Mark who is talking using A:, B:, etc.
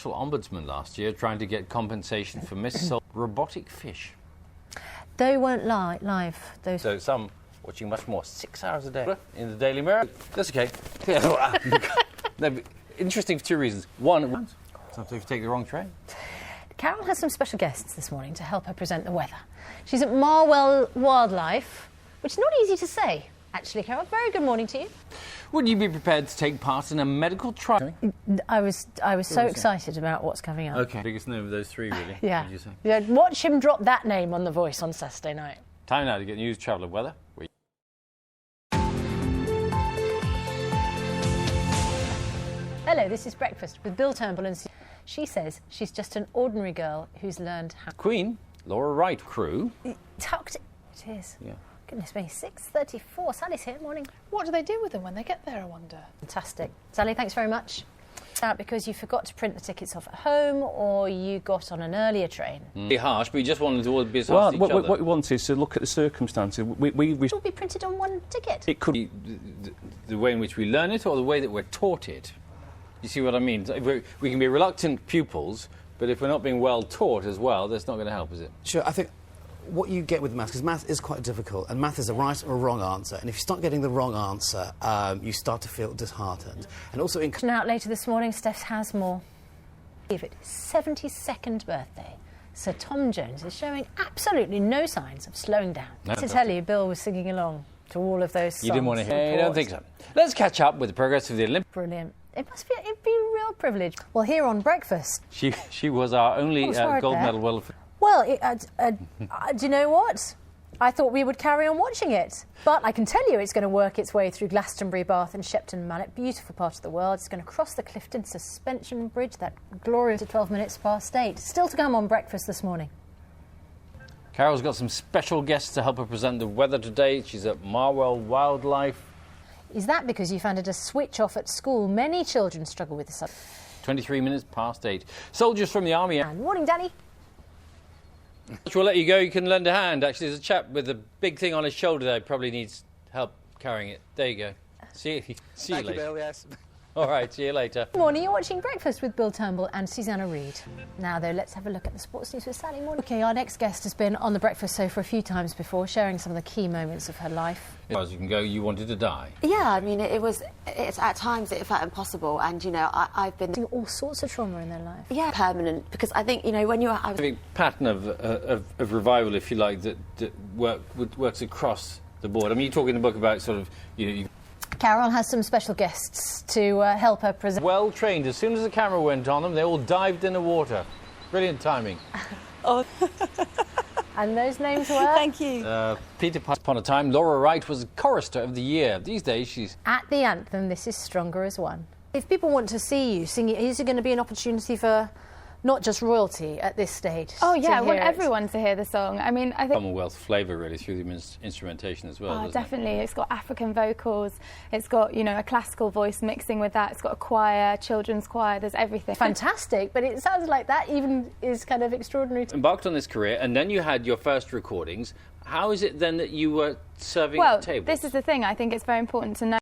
A: Ombudsman last year trying to get compensation for missold robotic fish.
B: They weren't live. Those.
A: So some watching much more, 6 hours a day in the Daily Mirror. That's okay. No, interesting for two reasons. One, sometimes you take the wrong train.
B: Carol has some special guests this morning to help her present the weather. She's at Marwell Wildlife, which is not easy to say, actually, Carol. Very good morning to you.
A: Would you be prepared to take part in a medical trial?
B: I was so excited about what's coming up.
A: Okay. Biggest name of those three, really.
B: Yeah.
A: What did you say?
B: Yeah. Watch him drop that name on The Voice on Saturday night.
A: Time now to get news, travel and weather.
B: Hello, this is Breakfast with Bill Turnbull and she says she's just an ordinary girl who's learned how...
A: Queen, Laura Wright crew.
B: Tucked... It is.
A: Yeah.
B: Goodness me, 6:34. Sally's here. Morning.
C: What do they do with them when they get there, I wonder?
B: Fantastic. Sally, thanks very much. Out because you forgot to print the tickets off at home or you got on an earlier train.
A: Be harsh, but you just wanted to all be as harsh to each other.
D: What we want is to look at the circumstances.
B: It will be printed on one ticket.
D: It could...
A: The way in which we learn it or the way that we're taught it. You see what I mean? We can be reluctant pupils, but if we're not being well taught as well, that's not going to help, is it?
E: Sure, I think what you get with maths, because math is quite difficult, and math is a right or a wrong answer, and if you start getting the wrong answer, you start to feel disheartened. And also in...
B: Out later this morning, Steph Hasmore. Give it his 72nd birthday. Sir Tom Jones is showing absolutely no signs of slowing down.
A: No,
B: to tell you, Bill was singing along to all of those songs.
A: You didn't want to hear. I don't think so. Let's catch up with the progress of the Olympics.
B: Brilliant. It'd be a real privilege. Well, here on Breakfast...
A: She was our only gold medal winner.
B: Well, do you know what? I thought we would carry on watching it. But I can tell you it's going to work its way through Glastonbury, Bath and Shepton Mallet. Beautiful part of the world. It's going to cross the Clifton Suspension Bridge, that glorious 12 minutes past 8. Still to come on Breakfast this morning.
A: Carol's got some special guests to help her present the weather today. She's at Marwell Wildlife.
B: Is that because you found it a switch off at school? Many children struggle with this.
A: 23 minutes past 8. Soldiers from the army.
B: Morning, Danny.
A: We'll let you go. You can lend a hand. Actually, there's a chap with a big thing on his shoulder there. Probably needs help carrying it. There you go. See you later.
F: Thank you, Bill, yes.
A: All right, see you later.
B: Good morning, you're watching Breakfast with Bill Turnbull and Susanna Reid. Now, though, let's have a look at the sports news with Sally. Morning. OK, our next guest has been on the Breakfast sofa a few times before, sharing some of the key moments of her life.
A: As far as you can go, you wanted to die.
G: Yeah, I mean, it's at times it felt impossible, and, you know, I've been...
B: All sorts of trauma in their life.
G: Yeah, permanent, because I think, you know, when you're...
A: A pattern of revival, if you like, that works across the board. I mean, you're talking in the book about sort of,
B: Carol has some special guests to help her present.
A: Well trained. As soon as the camera went on them, they all dived in the water. Brilliant timing.
G: Oh.
B: And those names were?
G: Thank you.
A: Peter Pan. Upon a time, Laura Wright was Chorister of the Year. These days, she's...
B: At the anthem, This Is Stronger as One. If people want to see you sing it, is it going to be an opportunity for not just royalty at this stage?
C: Oh, yeah, I want everyone to hear the song. I mean, I think...
A: Commonwealth flavour, really, through the instrumentation as well,
C: Oh, definitely. It's got African vocals. It's got, you know, a classical voice mixing with that. It's got a choir, children's choir. There's everything.
B: Fantastic, but it sounds like that even is kind of extraordinary.
A: Embarked on this career, and then you had your first recordings. How is it then that you were serving at the table?
C: Well, this is the thing. I think it's very important to know